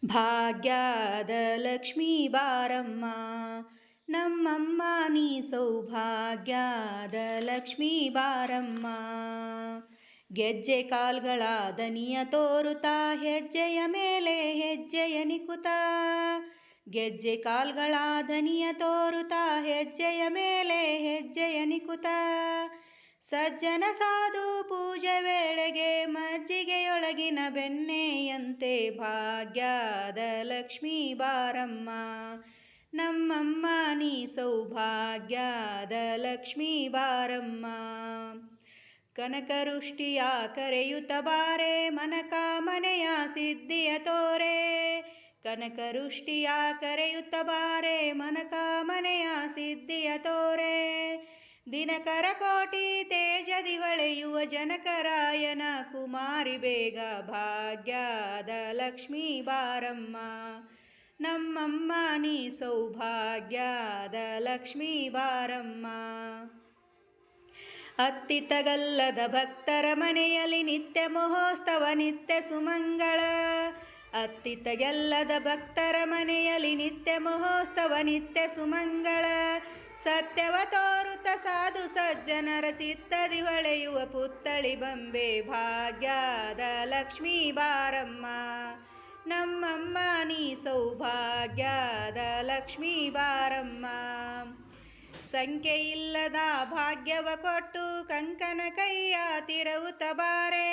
ಭಾಗ್ಯದ ಲಕ್ಷ್ಮೀ ಬಾರಮ್ಮ ನಮ್ಮಮ್ಮ ನೀ ಸೌಭಾಗ್ಯದ ಲಕ್ಷ್ಮೀ ಬಾರಮ್ಮ. ಗೆಜ್ಜೆ ಕಾಲ್ಗಳ ದನಿಯ ತೋರುತ್ತಾ ಹೆಜ್ಜೆಯ ಮೇಲೆ ಹೆಜ್ಜೆಯ ನಿಕುತಾ. ಗೆಜ್ಜೆ ಕಾಲ್ಗಳ ದನಿಯ ತೋರುತ್ತಾ ಹೆಜ್ಜೆಯ ಮೇಲೆ ಹೆಜ್ಜೆಯ ನಿಕುತಾ. ಸಜ್ಜನ ಸಾಧು ಪೂಜೆ ವೇಳೆಗೆ ಮಜ್ಜಿಗೆಯೊಳಗಿನ ಬೆಣ್ಣೆಯಂತೆ ಭಾಗ್ಯದ ಲಕ್ಷ್ಮೀ ಬಾರಮ್ಮ ನಮ್ಮಮ್ಮ ನೀ ಸೌಭಾಗ್ಯದ ಲಕ್ಷ್ಮೀ ಬಾರಮ್ಮ. ಕನಕರುಷ್ಟಿಯ ಕರೆಯುತ್ತ ಬಾರೆ ಮನಕಾಮನೆಯ ಸಿದ್ಧಿಯ ತೋರೆ. ಕನಕರುಷ್ಟಿಯ ಕರೆಯುತ್ತ ಬಾರೆ ಮನಕಾಮನೆಯ ಸಿದ್ಧಿಯ ತೋರೆ. ದಿನಕರ ಕೋಟಿ ತೇಜದಿ ಹೊಳೆಯುವ ಜನಕರಾಯನ ಕುಮಾರಿ ಬೇಗ ಭಾಗ್ಯದ ಲಕ್ಷ್ಮೀ ಬಾರಮ್ಮ ನಮ್ಮಮ್ಮ ನೀ ಸೌಭಾಗ್ಯದ ಲಕ್ಷ್ಮೀ ಬಾರಮ್ಮ. ಅತ್ತಿತ್ತಗಲ್ಲದ ಭಕ್ತರ ಮನೆಯಲ್ಲಿ ನಿತ್ಯ ಮಹೋತ್ಸವ ನಿತ್ಯ ಸುಮಂಗಳ. ಅತ್ತಿತ್ತಗೆಲ್ಲದ ಭಕ್ತರ ಮನೆಯಲ್ಲಿ ನಿತ್ಯ ಮಹೋತ್ಸವ ನಿತ್ಯ ಸುಮಂಗಳ. ಸತ್ಯವ ತೋರುತ್ತ ಸಾಧು ಸಜ್ಜನರ ಚಿತ್ತದಿ ಹೊಳೆಯುವ ಪುತ್ತಳಿ ಬಂಬೆ ಭಾಗ್ಯದ ಲಕ್ಷ್ಮೀ ಬಾರಮ್ಮ ನಮ್ಮಮ್ಮ ನೀ ಸೌಭಾಗ್ಯದ ಲಕ್ಷ್ಮೀ ಬಾರಮ್ಮ. ಸಂಖ್ಯೆಯಿಲ್ಲದ ಭಾಗ್ಯವ ಕೊಟ್ಟು ಕಂಕನ ಕೈಯ ತಿರುವುತ್ತ ಬಾರೆ.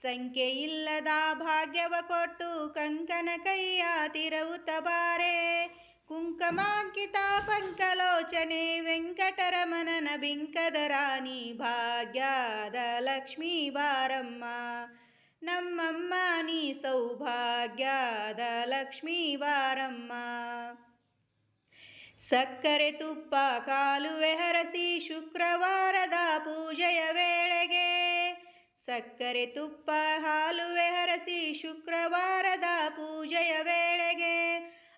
ಸಂಖ್ಯೆಯಿಲ್ಲದ ಭಾಗ್ಯವ ಕೊಟ್ಟು ಕಂಕನ ಕೈಯ ತಿರುವುತ್ತ ಬಾರೆ. ಕುಂಕುಮಾಂಕಿತ ಪಂಕಲೋಚನೆ ವೆಂಕಟರಮಣನ ಬಿಂಕದ ರಾಣಿ ಭಾಗ್ಯದ ಲಕ್ಷ್ಮೀ ಬಾರಮ್ಮ ನಮ್ಮಮ್ಮ ನೀ ಸೌಭಾಗ್ಯದ ಲಕ್ಷ್ಮೀ ಬಾರಮ್ಮ. ಸಕ್ಕರೆ ತುಪ್ಪ ಕಾಲುವೆ ಹರಸಿ ಶುಕ್ರವಾರದ ಪೂಜೆಯ ವೇಳೆಗೆ. ಸಕ್ಕರೆ ತುಪ್ಪ ಹಾಲುವೆ ಹರಸಿ ಶುಕ್ರವಾರದ ಪೂಜೆಯ ವೇಳೆಗೆ.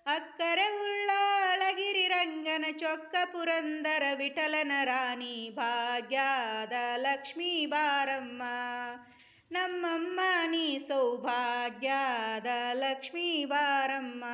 ಅಕ್ಕರೆ ಉಳ್ಳ ಅಳಗಿರಿ ರಂಗನ ಚೊಕ್ಕ ಪುರಂದರ ವಿಠಲನ ರಾಣಿ ಭಾಗ್ಯದ ಲಕ್ಷ್ಮೀ ಬಾರಮ್ಮ ನಮ್ಮಮ್ಮ ನೀ ಸೌಭಾಗ್ಯದ ಲಕ್ಷ್ಮೀ ಬಾರಮ್ಮ.